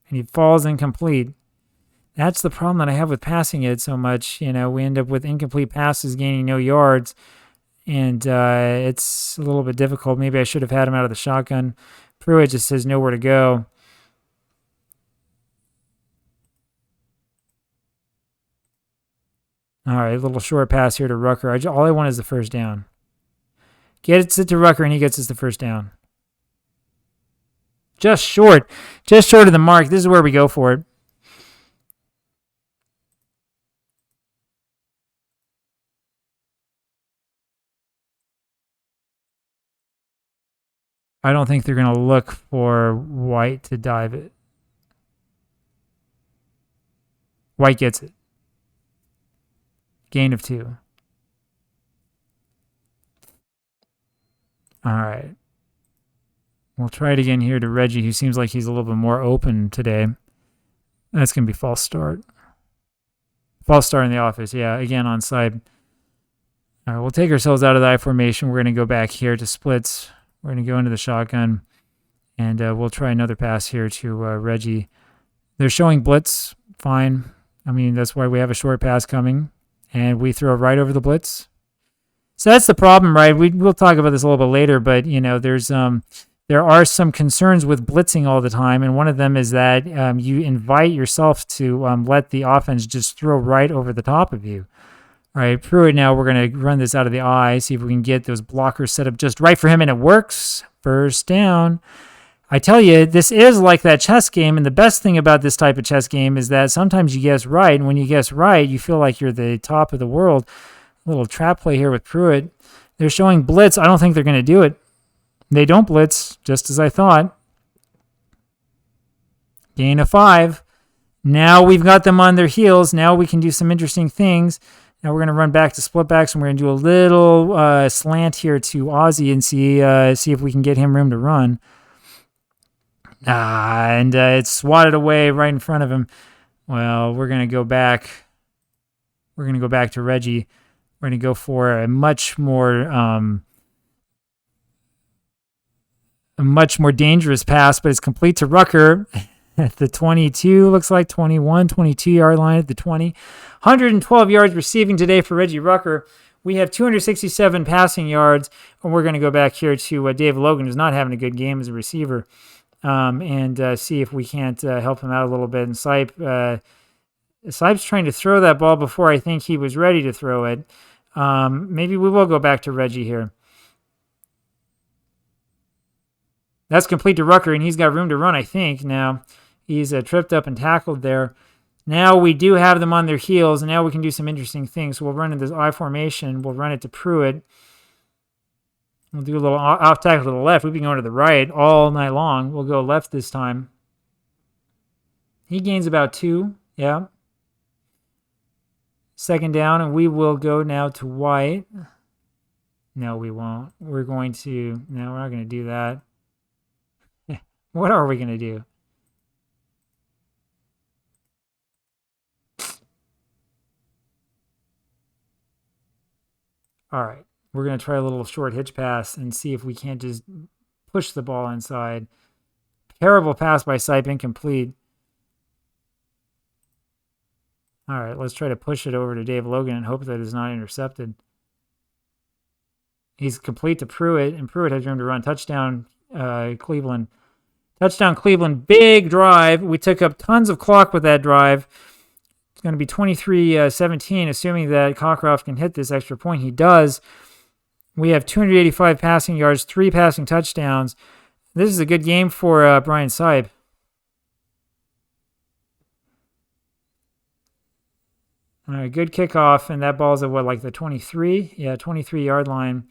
And he falls incomplete. That's the problem that I have with passing it so much. You know, we end up with incomplete passes gaining no yards, and it's a little bit difficult. Maybe I should have had him out of the shotgun. Pruitt just says nowhere to go. All right, a little short pass here to Rucker. All I want is the first down. Gets it to Rucker, and he gets us the first down. Just short of the mark. This is where we go for it. I don't think they're going to look for White to dive it. White gets it. Gain of 2. All right. We'll try it again here to Reggie, who seems like he's a little bit more open today. That's going to be false start. False start in the office. Yeah, again on side. All right, we'll take ourselves out of the I formation. We're going to go back here to splits. We're going to go into the shotgun, and we'll try another pass here to Reggie. They're showing blitz. Fine. I mean, that's why we have a short pass coming, and we throw right over the blitz. So that's the problem, right? We'll talk about this a little bit later, but, you know, there are some concerns with blitzing all the time, and one of them is that you invite yourself to let the offense just throw right over the top of you. All right, Pruitt now, we're going to run this out of the eye, see if we can get those blockers set up just right for him, and it works. First down. I tell you, this is like that chess game, and the best thing about this type of chess game is that sometimes you guess right, and when you guess right, you feel like you're the top of the world. A little trap play here with Pruitt. They're showing blitz. I don't think they're going to do it. They don't blitz, just as I thought. Gain of 5. Now we've got them on their heels. Now we can do some interesting things. Now we're going to run back to split backs, and we're going to do a little slant here to Ozzie and see if we can get him room to run. And it's swatted away right in front of him. Well, we're going to go back. We're going to go back to Reggie. We're going to go for a much more dangerous pass, but it's complete to Rucker at the 22, looks like 21, 22-yard line at the 20. 112 yards receiving today for Reggie Rucker. We have 267 passing yards, and we're going to go back here to Dave Logan, who's not having a good game as a receiver, and see if we can't help him out a little bit. And Sipe's trying to throw that ball before I think he was ready to throw it. Maybe we will go back to Reggie here. That's complete to Rucker, and he's got room to run, I think. Now, he's tripped up and tackled there. Now we do have them on their heels, and now we can do some interesting things. So we'll run in this I formation. We'll run it to Pruitt. We'll do a little off tackle to the left. We've been going to the right all night long. We'll go left this time. He gains about 2. Yeah. Second down, and we will go now to White. No, we won't. We're going to... No, we're not going to do that. What are we going to do? All right. We're going to try a little short hitch pass and see if we can't just push the ball inside. Terrible pass by Sipe, incomplete. All right, let's try to push it over to Dave Logan and hope that it's not intercepted. He's complete to Pruitt, and Pruitt has room to run. Touchdown, Cleveland. Touchdown, Cleveland. Big drive. We took up tons of clock with that drive. It's going to be 23-17, assuming that Cockcroft can hit this extra point. He does. We have 285 passing yards, 3 passing touchdowns. This is a good game for Brian Sipe. All right, good kickoff, and that ball's at what, like the 23? Yeah, 23-yard line.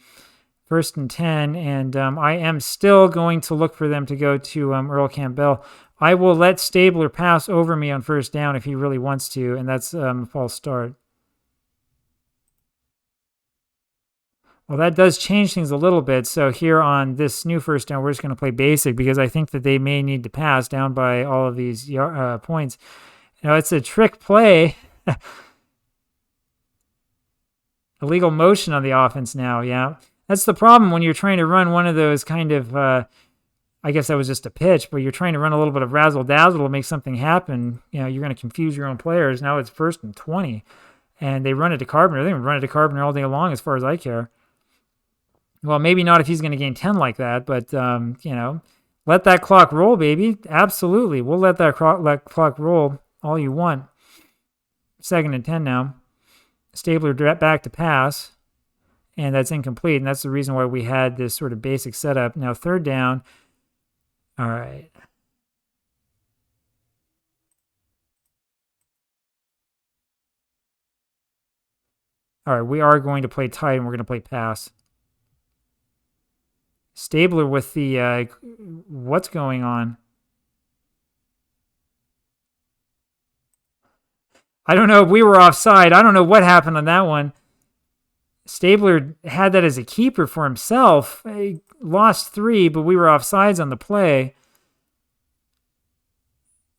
1st and 10, and I am still going to look for them to go to Earl Campbell. I will let Stabler pass over me on first down if he really wants to, and that's a false start. Well, that does change things a little bit. So here on this new first down, we're just going to play basic because I think that they may need to pass down by all of these points. Now, it's a trick play. Illegal motion on the offense now, yeah. That's the problem when you're trying to run one of those kind of, I guess that was just a pitch, but you're trying to run a little bit of razzle-dazzle to make something happen. You're going to confuse your own players. Now it's 1st and 20, and they run it to Carpenter. They can run it to Carpenter all day long as far as I care. Well, maybe not if he's going to gain 10 like that, but, let that clock roll, baby. Absolutely. We'll let that clock roll all you want. 2nd and 10 now. Stabler back to pass, and that's incomplete, and that's the reason why we had this sort of basic setup. Now, 3rd down. All right. All right, we are going to play tight, and we're going to play pass. Stabler with the, what's going on? I don't know if we were offside. I don't know what happened on that one. Stabler had that as a keeper for himself. He lost 3, but we were offsides on the play.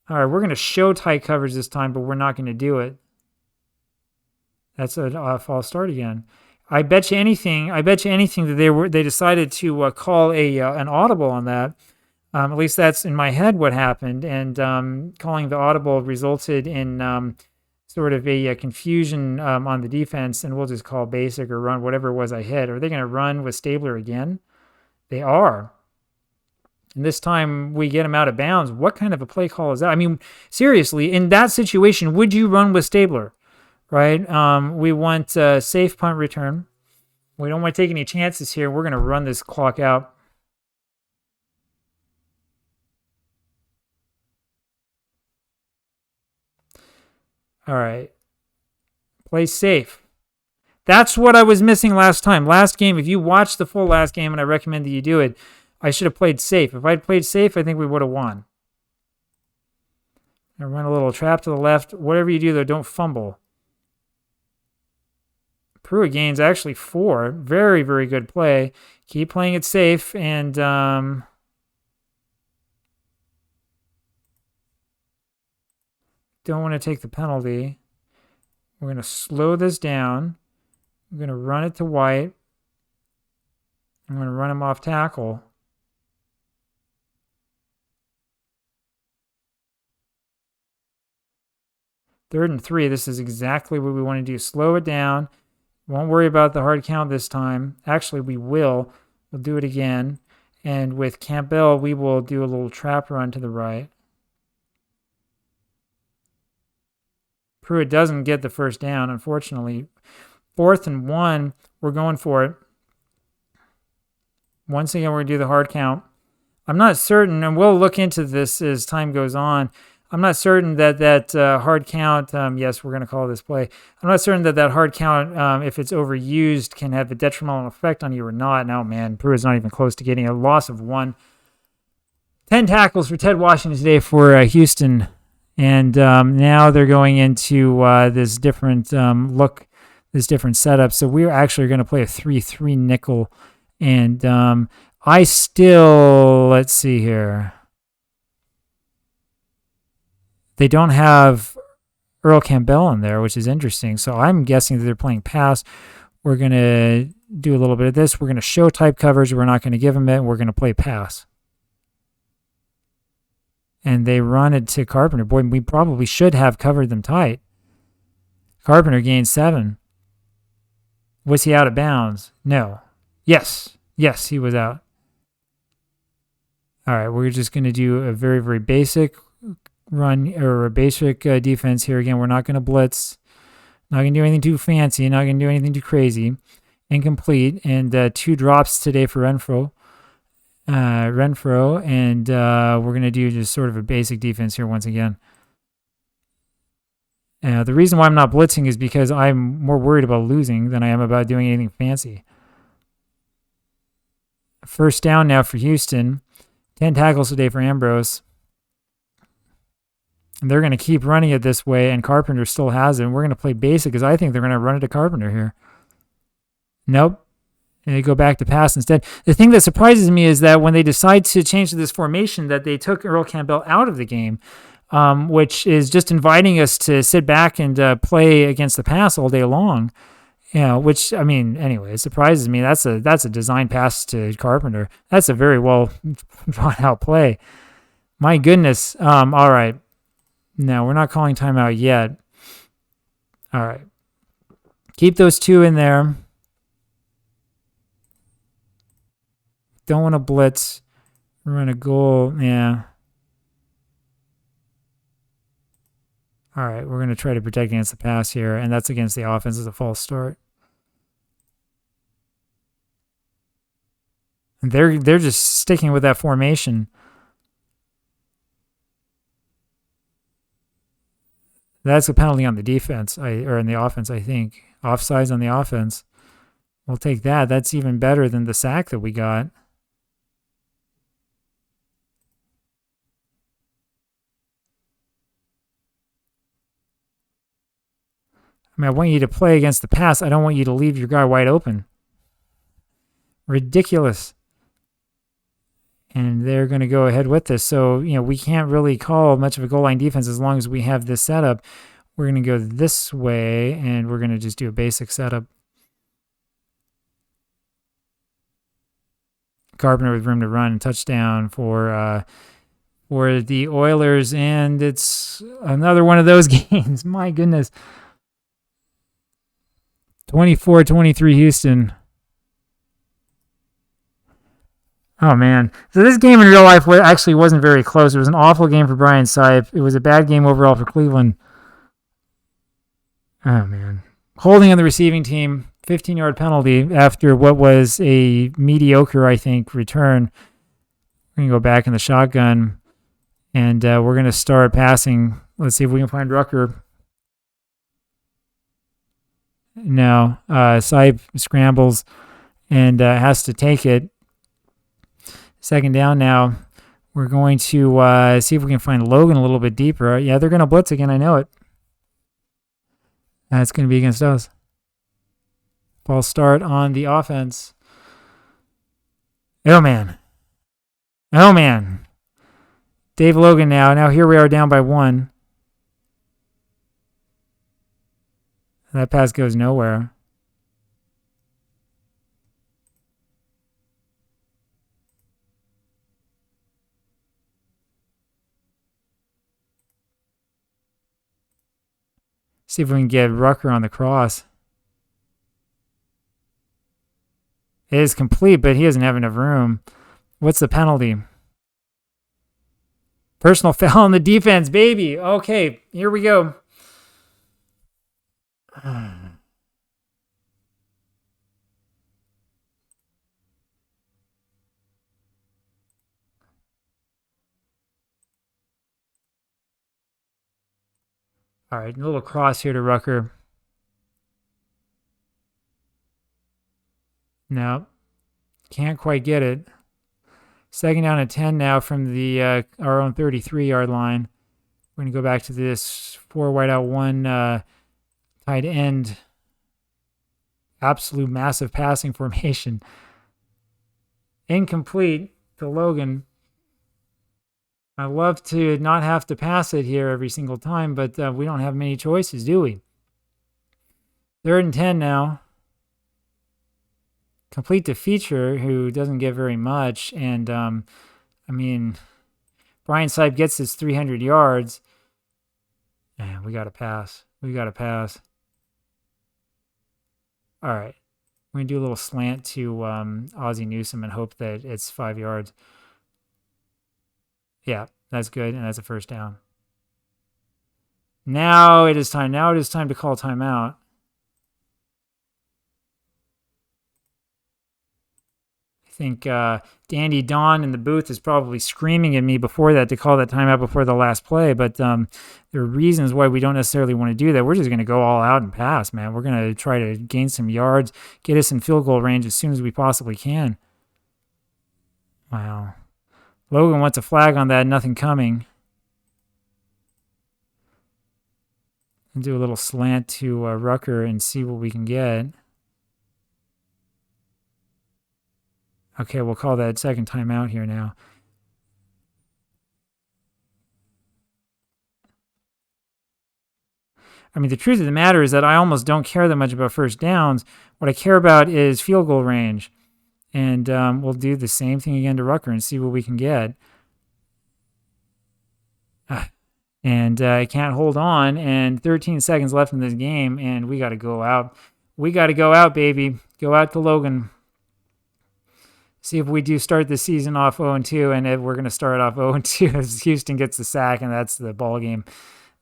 All right, we're going to show tight coverage this time, but we're not going to do it. That's a false start again. I bet you anything that they decided to call an audible on that. At least that's in my head what happened, and calling the audible resulted in sort of a confusion on the defense, and we'll just call basic or run, whatever it was I hit. Are they going to run with Stabler again? They are. And this time we get him out of bounds. What kind of a play call is that? I mean, seriously, in that situation, would you run with Stabler? Right? We want safe punt return. We don't want to take any chances here. We're going to run this clock out. All right. Play safe. That's what I was missing last time. Last game, if you watched the full last game, and I recommend that you do it, I should have played safe. If I'd played safe, I think we would have won. I run a little trap to the left. Whatever you do, though, don't fumble. Pruitt gains actually 4. Very, very good play. Keep playing it safe, and don't want to take the penalty. We're going to slow this down. I'm going to run it to White. I'm going to run him off tackle. Third and 3. This is exactly what we want to do. Slow it down. Won't worry about the hard count this time. Actually, we will. We'll do it again. And with Campbell, we will do a little trap run to the right. Pruitt doesn't get the first down, unfortunately. 4th and 1, we're going for it. Once again, we're going to do the hard count. I'm not certain, and we'll look into this as time goes on. I'm not certain that hard count, yes, we're going to call this play. I'm not certain that hard count, if it's overused, can have a detrimental effect on you or not. No, man, Pruitt's not even close to getting a loss of 1. 10 tackles for Ted Washington today for Houston. And now they're going into this different look, this different setup. So we're actually going to play a 3-3 nickel. And I still, let's see here. They don't have Earl Campbell in there, which is interesting. So I'm guessing that they're playing pass. We're going to do a little bit of this. We're going to show type coverage. We're not going to give them it. We're going to play pass. And they run it to Carpenter. Boy, we probably should have covered them tight. Carpenter gained 7. Was he out of bounds? No. Yes. Yes, he was out. All right, we're just going to do a very, very basic run or a basic defense here. Again, we're not going to blitz. Not going to do anything too fancy. Not going to do anything too crazy. Incomplete. And 2 drops today for Renfro. And we're going to do just sort of a basic defense here once again. The reason why I'm not blitzing is because I'm more worried about losing than I am about doing anything fancy. First down now for Houston. 10 tackles today for Ambrose. And they're going to keep running it this way, and Carpenter still has it. And we're going to play basic because I think they're going to run it to Carpenter here. Nope. And they go back to pass instead. The thing that surprises me is that when they decide to change to this formation, that they took Earl Campbell out of the game, which is just inviting us to sit back and play against the pass all day long. Which, I mean, anyway, it surprises me. That's a design pass to Carpenter. That's a very well drawn out play. My goodness. All right. No, we're not calling timeout yet. All right. Keep those two in there. Don't want to blitz. Run a goal. Yeah. All right. We're going to try to protect against the pass here, and that's against the offense as a false start. And they're just sticking with that formation. That's a penalty on the defense, or in the offense, I think. Offsides on the offense. We'll take that. That's even better than the sack that we got. I mean, I want you to play against the pass. I don't want you to leave your guy wide open. Ridiculous. And they're going to go ahead with this. So, we can't really call much of a goal line defense as long as we have this setup. We're going to go this way, and we're going to just do a basic setup. Carpenter with room to run and touchdown for the Oilers, and it's another one of those games. My goodness. 24-23 Houston. Oh, man. So this game in real life actually wasn't very close. It was an awful game for Brian Sipe. It was a bad game overall for Cleveland. Oh, man. Holding on the receiving team, 15-yard penalty after what was a mediocre, I think, return. We're going to go back in the shotgun, and we're going to start passing. Let's see if we can find Rucker. No. Sipe scrambles and has to take it. Second down now. We're going to see if we can find Logan a little bit deeper. Yeah, they're going to blitz again. I know it. That's going to be against us. False start on the offense. Oh, man. Oh, man. Dave Logan now. Now here we are down by 1. That pass goes nowhere. See if we can get Rucker on the cross. It is complete, but he doesn't have enough room. What's the penalty? Personal foul on the defense, baby. Okay, here we go. All right, a little cross here to Rucker. No, can't quite get it. Second down at 10 now from the our own 33-yard line. We're going to go back to this 4 wide out 1 tight end. Absolute massive passing formation. Incomplete to Logan. I love to not have to pass it here every single time, but we don't have many choices, do we? 3rd and 10 now. Complete to Feature, who doesn't get very much. And, I mean, Brian Sipe gets his 300 yards. Man, we got to pass. We got to pass. All right. We're going to do a little slant to Ozzie Newsome and hope that it's 5 yards. Yeah, that's good, and that's a first down. Now it is time. Now it is time to call timeout. I think Dandy Don in the booth is probably screaming at me before that to call that timeout before the last play, but there are reasons why we don't necessarily want to do that. We're just going to go all out and pass, man. We're going to try to gain some yards, get us in field goal range as soon as we possibly can. Wow. Logan wants a flag on that, nothing coming. And do a little slant to Rucker and see what we can get. Okay, we'll call that second timeout here now. I mean, the truth of the matter is that I almost don't care that much about first downs. What I care about is field goal range. And we'll do the same thing again to Rucker and see what we can get. And I can't hold on. And 13 seconds left in this game, and we got to go out. We got to go out, baby. Go out to Logan. See if we do start the season off 0-2, and if we're going to start off 0-2 as Houston gets the sack, and that's the ball game.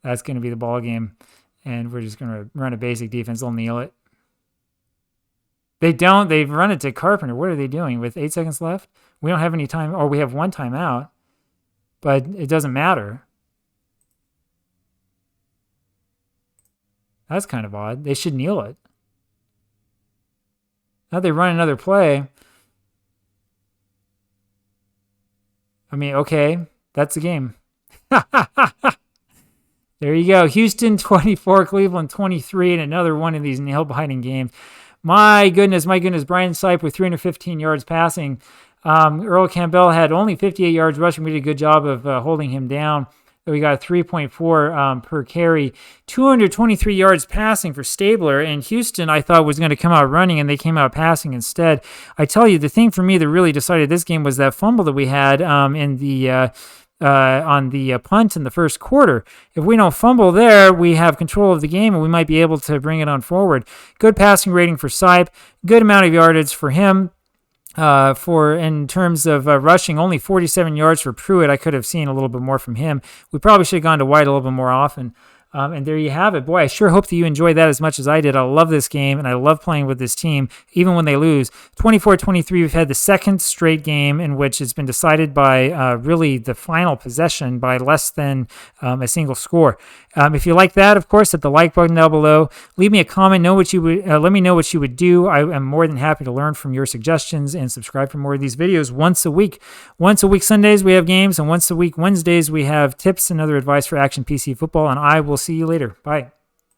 That's going to be the ball game. And we're just going to run a basic defense. They'll kneel it. They don't. They've run it to Carpenter. What are they doing with 8 seconds left? We don't have any time, or we have one timeout, but it doesn't matter. That's kind of odd. They should kneel it. Now they run another play. I mean, okay, that's the game. There you go. Houston 24, Cleveland 23, and another one of these nail-biting games. My goodness. Brian Sipe with 315 yards passing. Earl Campbell had only 58 yards rushing. We did a good job of holding him down. We got 3.4 per carry. 223 yards passing for Stabler. And Houston, I thought, was going to come out running, and they came out passing instead. I tell you, the thing for me that really decided this game was that fumble that we had on the punt in the first quarter. If we don't fumble there, we have control of the game, and we might be able to bring it on forward. Good passing rating for Sipe. Good amount of yardage for him. In terms of rushing, only 47 yards for Pruitt. I could have seen a little bit more from him. We probably should have gone to wide a little bit more often. And there you have it. Boy, I sure hope that you enjoyed that as much as I did. I love this game, and I love playing with this team, even when they lose. 24-23, we've had the second straight game in which it's been decided by really the final possession by less than a single score. If you like that, of course, hit the like button down below. Leave me a comment. Let me know what you would do. I am more than happy to learn from your suggestions, and subscribe for more of these videos once a week. Once a week Sundays, we have games, and once a week Wednesdays, we have tips and other advice for Action PC Football, and I will see you later. Bye.